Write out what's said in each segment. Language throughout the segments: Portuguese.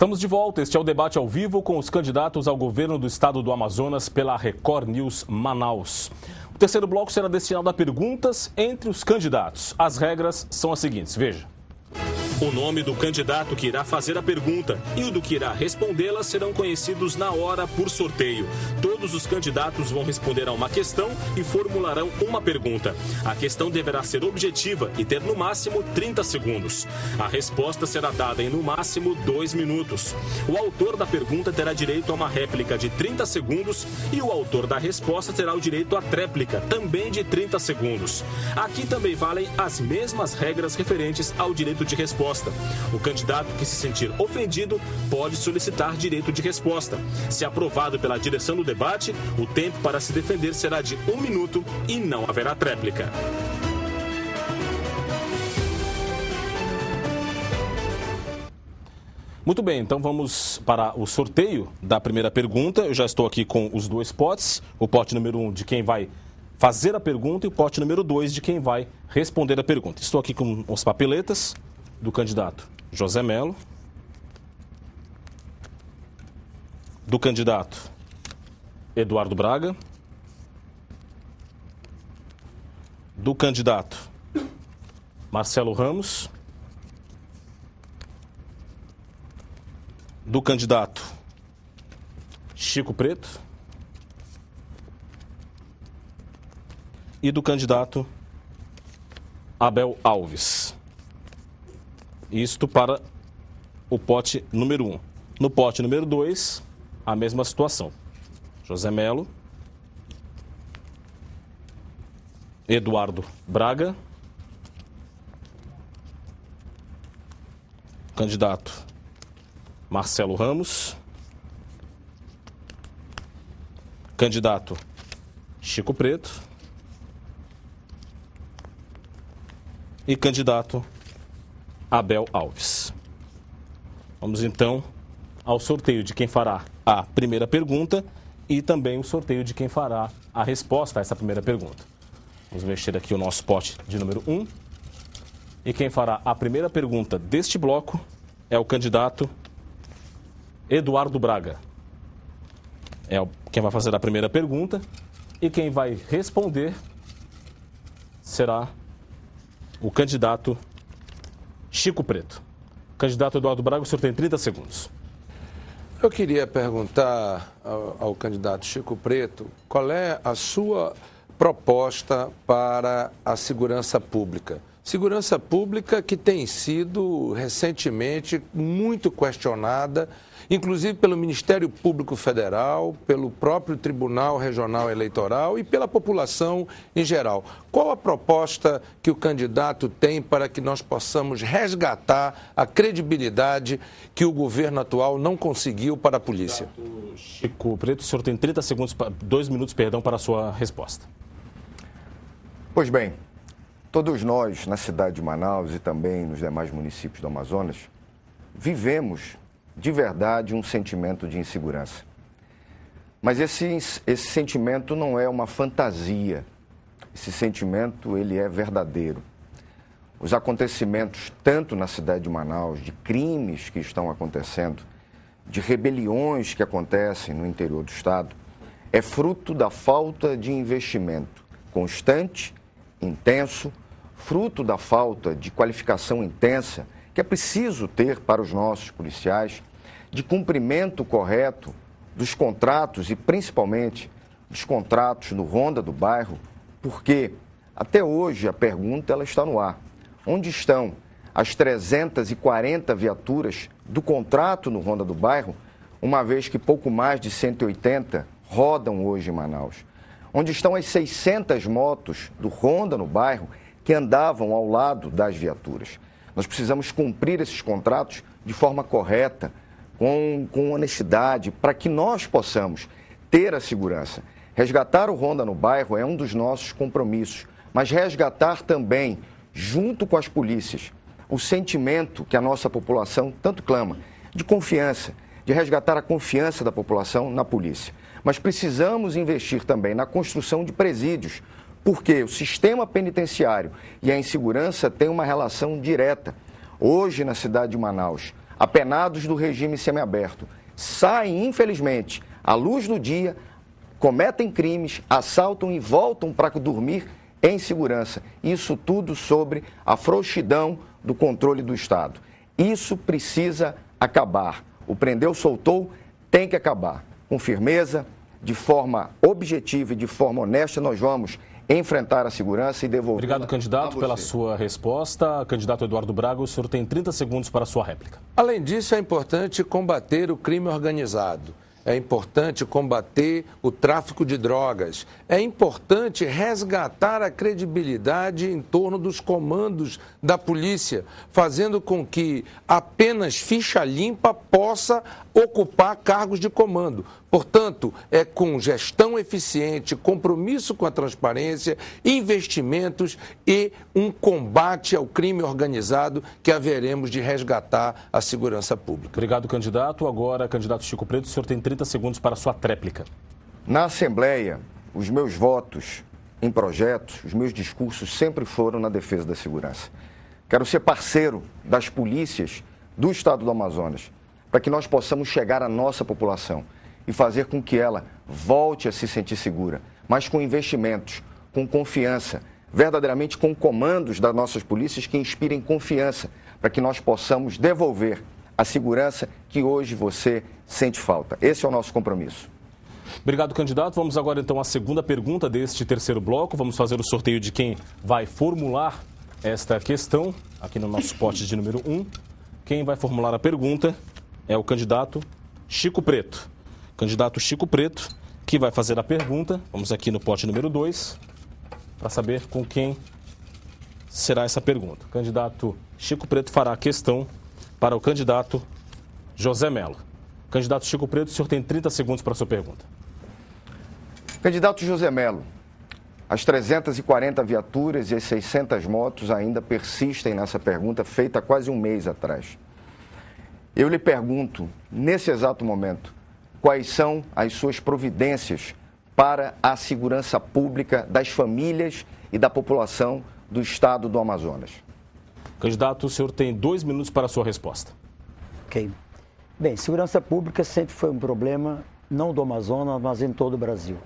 Estamos de volta. Este é o debate ao vivo com os candidatos ao governo do estado do Amazonas pela Record News Manaus. O terceiro bloco será destinado a perguntas entre os candidatos. As regras são as seguintes, veja. O nome do candidato que irá fazer a pergunta e o do que irá respondê-la serão conhecidos na hora por sorteio. Todos os candidatos vão responder a uma questão e formularão uma pergunta. A questão deverá ser objetiva e ter no máximo 30 segundos. A resposta será dada em no máximo 2 minutos. O autor da pergunta terá direito a uma réplica de 30 segundos e o autor da resposta terá o direito à tréplica, também de 30 segundos. Aqui também valem as mesmas regras referentes ao direito de resposta. O candidato que se sentir ofendido pode solicitar direito de resposta. Se aprovado pela direção do debate, o tempo para se defender será de 1 minuto e não haverá tréplica. Muito bem, então vamos para o sorteio da primeira pergunta. Eu já estou aqui com os dois potes. O pote número 1 de quem vai fazer a pergunta e o pote número 2 de quem vai responder a pergunta. Estou aqui com as papeletas do candidato José Melo, do candidato Eduardo Braga, do candidato Marcelo Ramos, do candidato Chico Preto e do candidato Abel Alves. Isto para o pote número 1. No pote número 2, a mesma situação. José Melo, Eduardo Braga, candidato Marcelo Ramos, candidato Chico Preto e candidato Abel Alves. Vamos então ao sorteio de quem fará a primeira pergunta e também o sorteio de quem fará a resposta a essa primeira pergunta. Vamos mexer aqui o nosso pote de número 1. E quem fará a primeira pergunta deste bloco é o candidato Eduardo Braga. É quem vai fazer a primeira pergunta e quem vai responder será o candidato Chico Preto. Candidato Eduardo Braga, o senhor tem 30 segundos. Eu queria perguntar ao candidato Chico Preto qual é a sua proposta para a segurança pública. Segurança pública que tem sido recentemente muito questionada, inclusive pelo Ministério Público Federal, pelo próprio Tribunal Regional Eleitoral e pela população em geral. Qual a proposta que o candidato tem para que nós possamos resgatar a credibilidade que o governo atual não conseguiu para a polícia? Chico Preto, o senhor tem 30 segundos, 2 minutos, para a sua resposta. Pois bem, todos nós na cidade de Manaus e também nos demais municípios do Amazonas vivemos de verdade um sentimento de insegurança. Mas esse sentimento não é uma fantasia. Esse sentimento, ele é verdadeiro. Os acontecimentos, tanto na cidade de Manaus, de crimes que estão acontecendo, de rebeliões que acontecem no interior do estado, é fruto da falta de investimento constante, intenso, fruto da falta de qualificação intensa que é preciso ter para os nossos policiais, de cumprimento correto dos contratos e principalmente dos contratos no Ronda do Bairro, porque até hoje a pergunta ela está no ar. Onde estão as 340 viaturas do contrato no Ronda do Bairro, uma vez que pouco mais de 180 rodam hoje em Manaus? Onde estão as 600 motos do Ronda no Bairro que andavam ao lado das viaturas? Nós precisamos cumprir esses contratos de forma correta, com honestidade, para que nós possamos ter a segurança. Resgatar o Ronda no Bairro é um dos nossos compromissos, mas resgatar também, junto com as polícias, o sentimento que a nossa população tanto clama, de confiança, de resgatar a confiança da população na polícia. Mas precisamos investir também na construção de presídios, porque o sistema penitenciário e a insegurança têm uma relação direta. Hoje, na cidade de Manaus, apenados do regime semiaberto, saem, infelizmente, à luz do dia, cometem crimes, assaltam e voltam para dormir em segurança. Isso tudo sobre a frouxidão do controle do Estado. Isso precisa acabar. O prendeu, soltou, tem que acabar. Com firmeza, de forma objetiva e de forma honesta, nós vamos enfrentar a segurança e devolver. Obrigado, candidato, pela sua resposta. Candidato Eduardo Braga, o senhor tem 30 segundos para a sua réplica. Além disso, é importante combater o crime organizado. É importante combater o tráfico de drogas. É importante resgatar a credibilidade em torno dos comandos da polícia, fazendo com que apenas ficha limpa possa ocupar cargos de comando. Portanto, é com gestão eficiente, compromisso com a transparência, investimentos e um combate ao crime organizado que haveremos de resgatar a segurança pública. Obrigado, candidato. Agora, candidato Chico Preto, o senhor tem 30 segundos para a sua tréplica. Na Assembleia, os meus votos em projetos, os meus discursos sempre foram na defesa da segurança. Quero ser parceiro das polícias do Estado do Amazonas, para que nós possamos chegar à nossa população e fazer com que ela volte a se sentir segura, mas com investimentos, com confiança, verdadeiramente com comandos das nossas polícias que inspirem confiança, para que nós possamos devolver a segurança que hoje você sente falta. Esse é o nosso compromisso. Obrigado, candidato. Vamos agora, então, à segunda pergunta deste terceiro bloco. Vamos fazer o sorteio de quem vai formular esta questão, aqui no nosso pote de número 1. Quem vai formular a pergunta é o candidato Chico Preto. Candidato Chico Preto, que vai fazer a pergunta. Vamos aqui no pote número 2, para saber com quem será essa pergunta. O candidato Chico Preto fará a questão para o candidato José Melo. Candidato Chico Preto, o senhor tem 30 segundos para a sua pergunta. Candidato José Melo, as 340 viaturas e as 600 motos ainda persistem nessa pergunta feita há quase um mês atrás. Eu lhe pergunto, nesse exato momento, quais são as suas providências para a segurança pública das famílias e da população do Estado do Amazonas? Candidato, o senhor tem 2 minutos para a sua resposta. Ok. Bem, segurança pública sempre foi um problema, não do Amazonas, mas em todo o Brasil.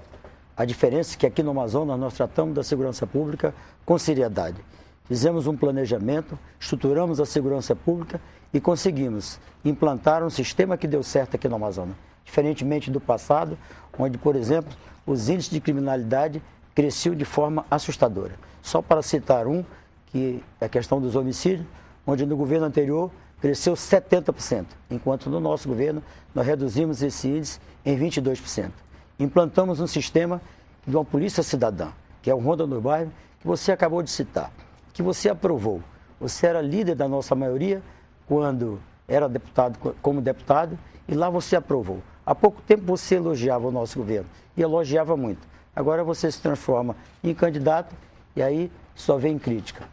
A diferença é que aqui no Amazonas nós tratamos da segurança pública com seriedade. Fizemos um planejamento, estruturamos a segurança pública e conseguimos implantar um sistema que deu certo aqui no Amazonas. Diferentemente do passado, onde, por exemplo, os índices de criminalidade cresciam de forma assustadora. Só para citar um, que é a questão dos homicídios, onde no governo anterior cresceu 70%, enquanto no nosso governo nós reduzimos esse índice em 22%. Implantamos um sistema de uma polícia cidadã, que é o Ronda no Bairro, que você acabou de citar, que você aprovou. Você era líder da nossa maioria quando era deputado, como deputado, e lá você aprovou. Há pouco tempo você elogiava o nosso governo, e elogiava muito. Agora você se transforma em candidato e aí só vem crítica.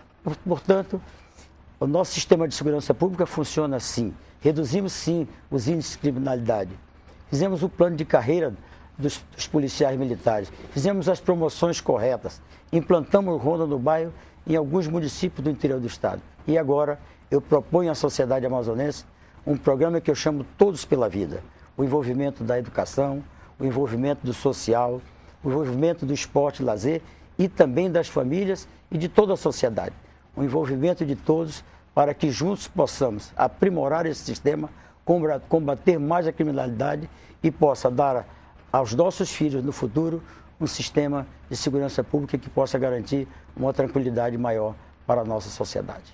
Portanto, o nosso sistema de segurança pública funciona assim. Reduzimos sim os índices de criminalidade. Fizemos o plano de carreira dos policiais militares. Fizemos as promoções corretas. Implantamos o Ronda no Bairro em alguns municípios do interior do estado. E agora eu proponho à sociedade amazonense um programa que eu chamo Todos pela Vida. O envolvimento da educação, o envolvimento do social, o envolvimento do esporte e lazer e também das famílias e de toda a sociedade. O envolvimento de todos para que juntos possamos aprimorar esse sistema, combater mais a criminalidade e possa dar aos nossos filhos no futuro um sistema de segurança pública que possa garantir uma tranquilidade maior para a nossa sociedade.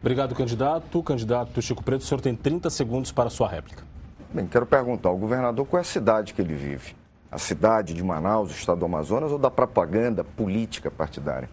Obrigado, candidato. Candidato Chico Preto, o senhor tem 30 segundos para a sua réplica. Bem, quero perguntar ao governador qual é a cidade que ele vive. A cidade de Manaus, o estado do Amazonas, ou da propaganda política partidária?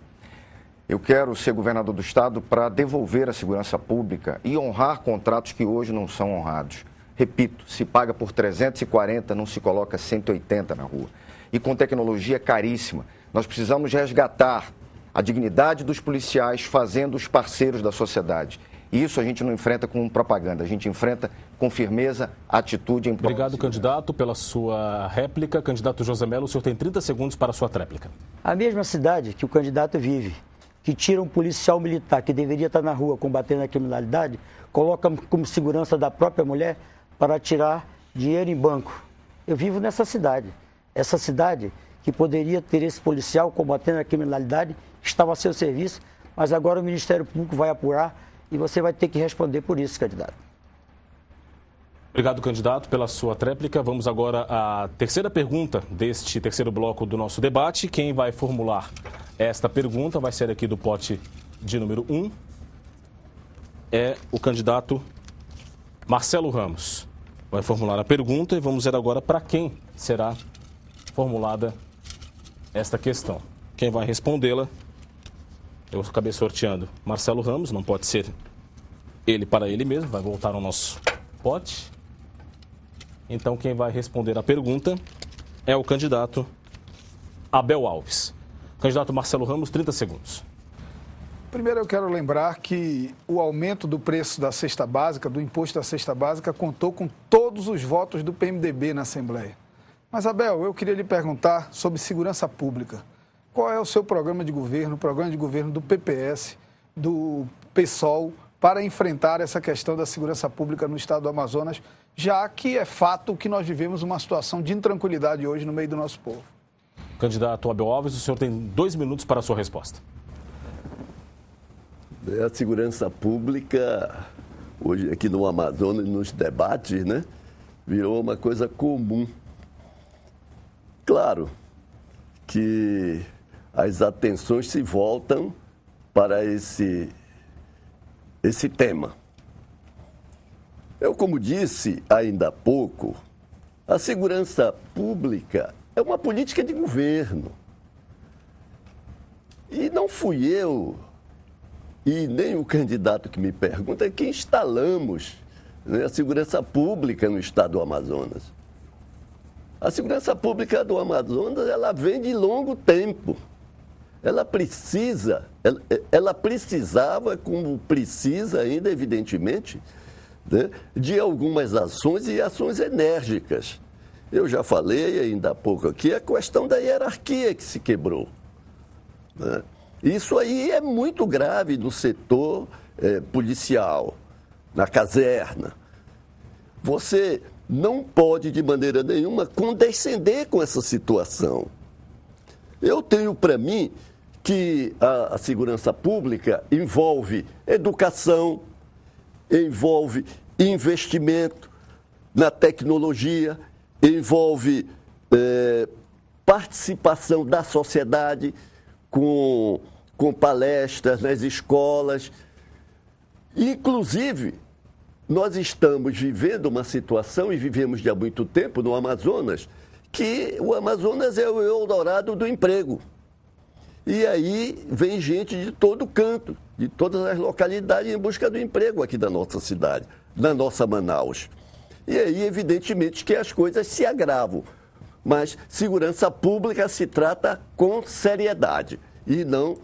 Eu quero ser governador do estado para devolver a segurança pública e honrar contratos que hoje não são honrados. Repito, se paga por 340, não se coloca 180 na rua. E com tecnologia caríssima. Nós precisamos resgatar a dignidade dos policiais fazendo os parceiros da sociedade. E isso a gente não enfrenta com propaganda, a gente enfrenta com firmeza, atitude em prol. Obrigado, candidato, pela sua réplica. Candidato José Melo, o senhor tem 30 segundos para a sua tréplica. A mesma cidade que o candidato vive. que tira um policial militar que deveria estar na rua combatendo a criminalidade, coloca como segurança da própria mulher para tirar dinheiro em banco. Eu vivo nessa cidade. Essa cidade que poderia ter esse policial combatendo a criminalidade, estava a seu serviço, mas agora o Ministério Público vai apurar e você vai ter que responder por isso, candidato. Obrigado, candidato, pela sua tréplica. Vamos agora à terceira pergunta deste terceiro bloco do nosso debate. Quem vai formular esta pergunta vai ser aqui do pote de número 1. É o candidato Marcelo Ramos. Vai formular a pergunta e vamos ver agora para quem será formulada esta questão. Quem vai respondê-la, eu acabei sorteando Marcelo Ramos, não pode ser ele para ele mesmo, vai voltar ao nosso pote. Então, quem vai responder a pergunta é o candidato Abel Alves. Candidato Marcelo Ramos, 30 segundos. Primeiro, eu quero lembrar que o aumento do preço da cesta básica, do imposto da cesta básica, contou com todos os votos do PMDB na Assembleia. Mas, Abel, eu queria lhe perguntar sobre segurança pública. Qual é o seu programa de governo, o programa de governo do PPS, do PSOL, para enfrentar essa questão da segurança pública no estado do Amazonas, já que é fato que nós vivemos uma situação de intranquilidade hoje no meio do nosso povo? Candidato Abel Alves, o senhor tem 2 minutos para a sua resposta. A segurança pública, hoje aqui no Amazonas, nos debates, né, virou uma coisa comum. Claro que as atenções se voltam para esse tema. Eu, como disse ainda há pouco, a segurança pública é uma política de governo. E não fui eu e nem o candidato que me pergunta que instalamos, né, a segurança pública no estado do Amazonas. A segurança pública do Amazonas, ela vem de longo tempo. Ela precisava, como precisa ainda, evidentemente, né, de algumas ações e ações enérgicas. Eu já falei ainda há pouco aqui a questão da hierarquia que se quebrou, né? Isso aí é muito grave no setor policial, na caserna. Você não pode, de maneira nenhuma, condescender com essa situação. Eu tenho para mim que a segurança pública envolve educação, envolve investimento na tecnologia, envolve participação da sociedade com palestras nas escolas. Inclusive, nós estamos vivendo uma situação, e vivemos já há muito tempo no Amazonas, que o Amazonas é o Eldorado do emprego. E aí vem gente de todo canto, de todas as localidades em busca do emprego aqui da nossa cidade, da nossa Manaus. E aí, evidentemente, que as coisas se agravam. Mas segurança pública se trata com seriedade e não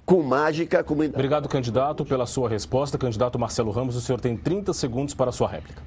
com mágica. Obrigado, candidato, pela sua resposta. Candidato Marcelo Ramos, o senhor tem 30 segundos para a sua réplica.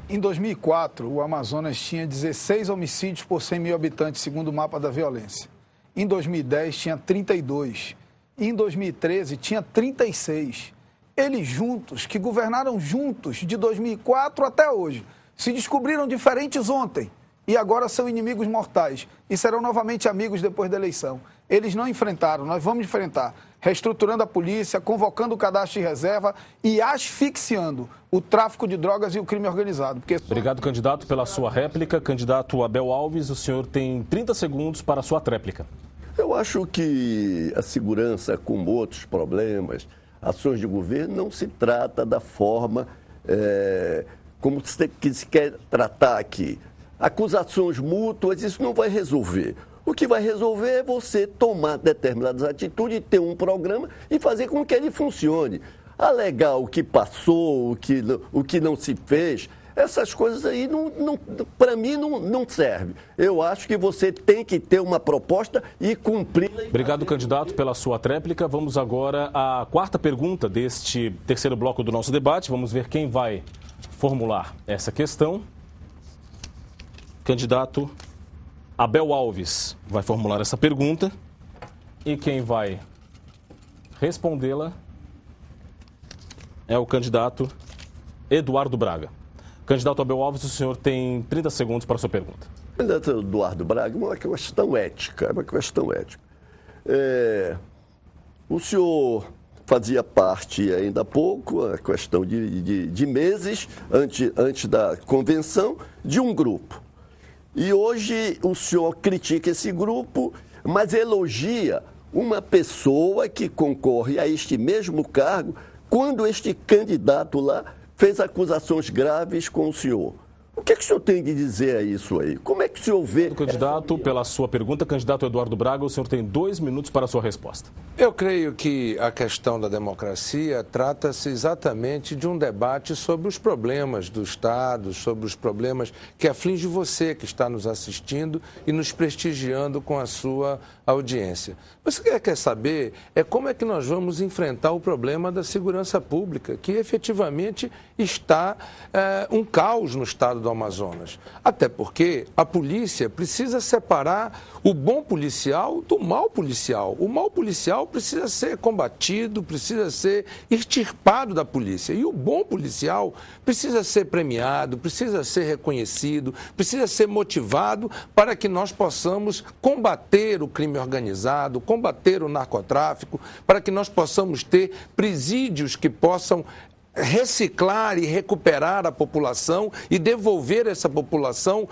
Em 2004, o Amazonas tinha 16 homicídios por 100 mil habitantes, segundo o mapa da violência. Em 2010, tinha 32. Em 2013, tinha 36. Eles juntos, que governaram juntos de 2004 até hoje, se descobriram diferentes ontem e agora são inimigos mortais e serão novamente amigos depois da eleição. Eles não enfrentaram, nós vamos enfrentar, reestruturando a polícia, convocando o cadastro de reserva e asfixiando o tráfico de drogas e o crime organizado. Obrigado, candidato, pela sua réplica. Candidato Abel Alves, o senhor tem 30 segundos para a sua tréplica. Eu acho que a segurança, como outros problemas, ações de governo, não se trata da forma como se quer tratar aqui. Acusações mútuas, isso não vai resolver. O que vai resolver é você tomar determinadas atitudes, ter um programa e fazer com que ele funcione. Alegar o que passou, o que não se fez, essas coisas aí, para mim, não serve. Eu acho que você tem que ter uma proposta e cumprir. Obrigado, candidato, pela sua tréplica. Vamos agora à quarta pergunta deste terceiro bloco do nosso debate. Vamos ver quem vai formular essa questão. Candidato Abel Alves vai formular essa pergunta. E quem vai respondê-la é o candidato Eduardo Braga. Candidato Abel Alves, o senhor tem 30 segundos para a sua pergunta. Candidato Eduardo Braga, uma questão ética, o senhor fazia parte ainda há pouco, a questão de meses antes da convenção, de um grupo. E hoje o senhor critica esse grupo, mas elogia uma pessoa que concorre a este mesmo cargo quando este candidato lá fez acusações graves com o senhor. O que é que o senhor tem de dizer a isso aí? Como é que o senhor vê... Candidato, pela sua pergunta, candidato Eduardo Braga, o senhor tem 2 minutos para a sua resposta. Eu creio que a questão da democracia trata-se exatamente de um debate sobre os problemas do Estado, sobre os problemas que afligem você que está nos assistindo e nos prestigiando com a sua audiência. Você quer saber como é que nós vamos enfrentar o problema da segurança pública, que efetivamente está um caos no estado do Amazonas. Até porque a polícia precisa separar o bom policial do mau policial. O mau policial precisa ser combatido, precisa ser extirpado da polícia. E o bom policial precisa ser premiado, precisa ser reconhecido, precisa ser motivado para que nós possamos combater o crime organizado, combater o narcotráfico, para que nós possamos ter presídios que possam reciclar e recuperar a população e devolver a essa população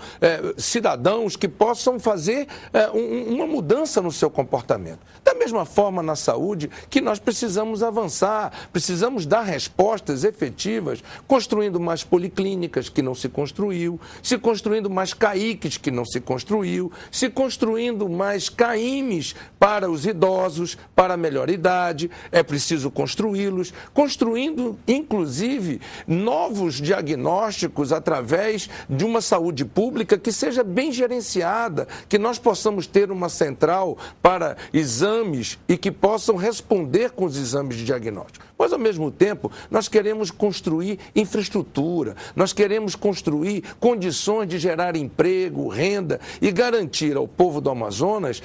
cidadãos que possam fazer uma mudança no seu comportamento. Da mesma forma na saúde que nós precisamos avançar, precisamos dar respostas efetivas, construindo mais policlínicas que não se construiu, se construindo mais CAICs que não se construiu, se construindo mais CAIMs para os idosos, para a melhor idade, é preciso construí-los, construindo inclusive novos diagnósticos através de uma saúde pública que seja bem gerenciada, que nós possamos ter uma central para exames e que possam responder com os exames de diagnóstico. Mas, ao mesmo tempo, nós queremos construir infraestrutura, nós queremos construir condições de gerar emprego, renda e garantir ao povo do Amazonas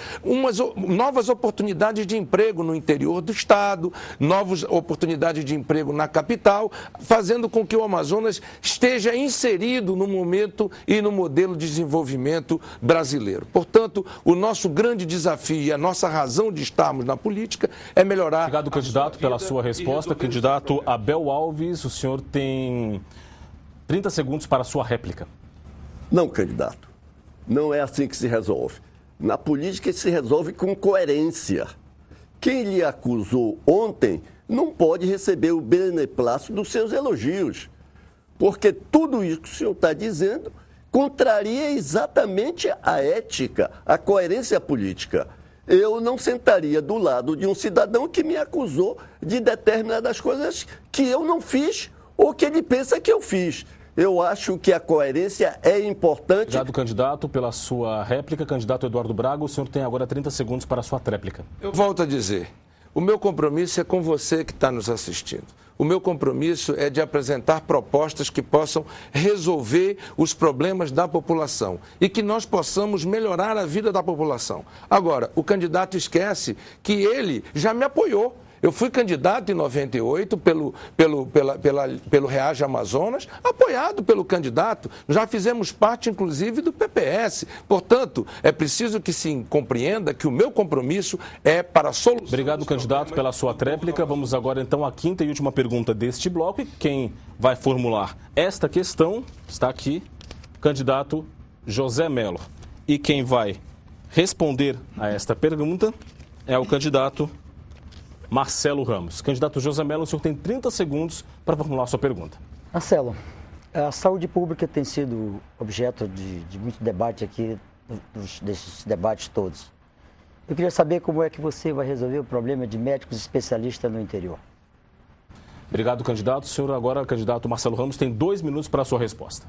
novas oportunidades de emprego no interior do estado, novas oportunidades de emprego na capital, fazendo com que o Amazonas esteja inserido no momento e no modelo de desenvolvimento brasileiro. Portanto, o nosso grande desafio e a nossa razão de estarmos na política é melhorar... Obrigado, candidato, pela sua resposta. Candidato Abel Alves, o senhor tem 30 segundos para a sua réplica. Não, candidato. Não é assim que se resolve. Na política se resolve com coerência. Quem lhe acusou ontem não pode receber o beneplácito dos seus elogios, porque tudo isso que o senhor está dizendo contraria exatamente a ética, a coerência política. Eu não sentaria do lado de um cidadão que me acusou de determinadas coisas que eu não fiz ou que ele pensa que eu fiz. Eu acho que a coerência é importante. Obrigado, candidato, pela sua réplica. Candidato Eduardo Braga, o senhor tem agora 30 segundos para a sua tréplica. Eu volto a dizer, o meu compromisso é com você que está nos assistindo. O meu compromisso é de apresentar propostas que possam resolver os problemas da população e que nós possamos melhorar a vida da população. Agora, o candidato esquece que ele já me apoiou. Eu fui candidato em 98 pelo Reage Amazonas, apoiado pelo candidato. Já fizemos parte, inclusive, do PPS. Portanto, é preciso que se compreenda que o meu compromisso é para a solução. Obrigado, candidato, pela sua tréplica. Vamos agora, então, à quinta e última pergunta deste bloco. E quem vai formular esta questão está aqui, candidato José Melo. E quem vai responder a esta pergunta é o candidato Marcelo Ramos. Candidato José Melo, o senhor tem 30 segundos para formular a sua pergunta. Marcelo, a saúde pública tem sido objeto de muito debate aqui, desses debates todos. Eu queria saber como é que você vai resolver o problema de médicos especialistas no interior. Obrigado, candidato. O senhor agora, candidato Marcelo Ramos, tem 2 minutos para a sua resposta.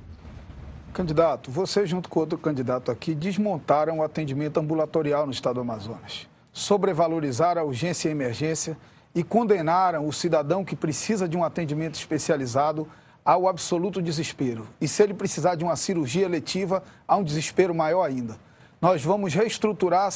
Candidato, você junto com outro candidato aqui desmontaram o atendimento ambulatorial no estado do Amazonas. Sobrevalorizaram a urgência e a emergência e condenaram o cidadão que precisa de um atendimento especializado ao absoluto desespero. E se ele precisar de uma cirurgia eletiva, há um desespero maior ainda. Nós vamos reestruturar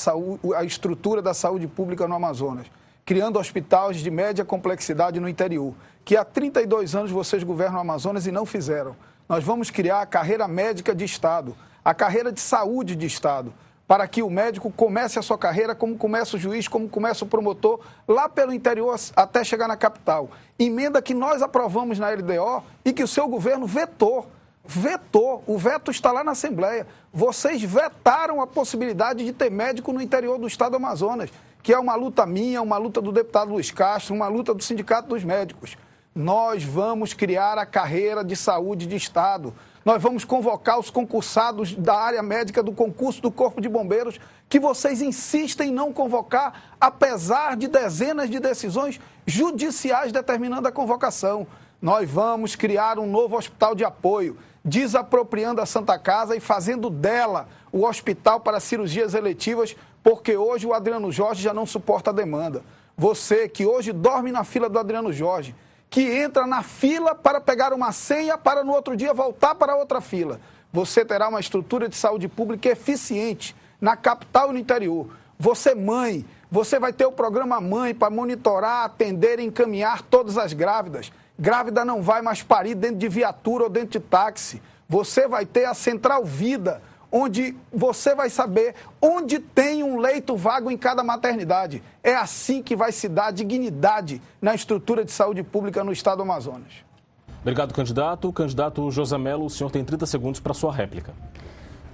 a estrutura da saúde pública no Amazonas. criando hospitais de média complexidade no interior, que há 32 anos vocês governam o Amazonas e não fizeram. Nós vamos criar a carreira médica de Estado, a carreira de saúde de Estado, para que o médico comece a sua carreira como começa o juiz, como começa o promotor, lá pelo interior até chegar na capital. Emenda que nós aprovamos na LDO e que o seu governo vetou. Vetou. O veto está lá na Assembleia. Vocês vetaram a possibilidade de ter médico no interior do estado do Amazonas, que é uma luta minha, uma luta do deputado Luiz Castro, uma luta do Sindicato dos Médicos. Nós vamos criar a carreira de saúde de Estado. Nós vamos convocar os concursados da área médica do concurso do Corpo de Bombeiros, que vocês insistem em não convocar, apesar de dezenas de decisões judiciais determinando a convocação. Nós vamos criar um novo hospital de apoio, desapropriando a Santa Casa e fazendo dela o hospital para cirurgias eletivas, porque hoje o Adriano Jorge já não suporta a demanda. Você que hoje dorme na fila do Adriano Jorge, que entra na fila para pegar uma senha para no outro dia voltar para outra fila. Você terá uma estrutura de saúde pública eficiente na capital e no interior. Você, mãe, você vai ter o programa Mãe para monitorar, atender e encaminhar todas as grávidas. Grávida não vai mais parir dentro de viatura ou dentro de táxi. Você vai ter a Central Vida, onde você vai saber onde tem um leito vago em cada maternidade. É assim que vai se dar dignidade na estrutura de saúde pública no estado do Amazonas. Obrigado, candidato. Candidato José Melo, o senhor tem 30 segundos para a sua réplica.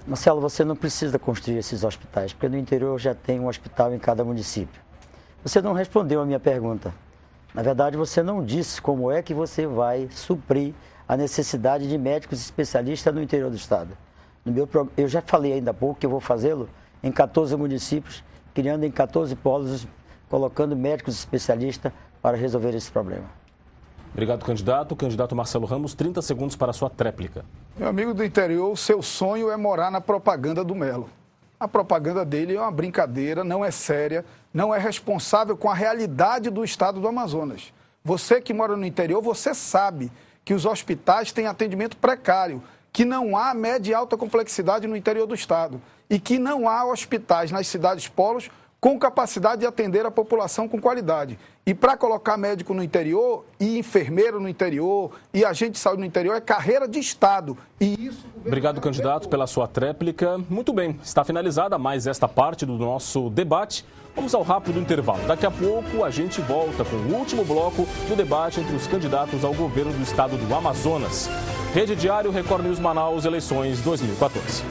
Marcelo, você não precisa construir esses hospitais, porque no interior já tem um hospital em cada município. Você não respondeu a minha pergunta. Na verdade, você não disse como é que você vai suprir a necessidade de médicos especialistas no interior do estado. Eu já falei ainda há pouco que eu vou fazê-lo em 14 municípios, criando em 14 polos, colocando médicos especialistas para resolver esse problema. Obrigado, candidato. Candidato Marcelo Ramos, 30 segundos para a sua tréplica. Meu amigo do interior, o seu sonho é morar na propaganda do Melo. A propaganda dele é uma brincadeira, não é séria, não é responsável com a realidade do estado do Amazonas. Você que mora no interior, você sabe que os hospitais têm atendimento precário, que não há média e alta complexidade no interior do estado e que não há hospitais nas cidades polos com capacidade de atender a população com qualidade. E para colocar médico no interior e enfermeiro no interior e agente de saúde no interior é carreira de Estado. E isso... Obrigado, candidato, pela sua tréplica. Muito bem, está finalizada mais esta parte do nosso debate. Vamos ao rápido intervalo. Daqui a pouco a gente volta com o último bloco do debate entre os candidatos ao governo do estado do Amazonas. Rede Diário, Record News Manaus, eleições 2014.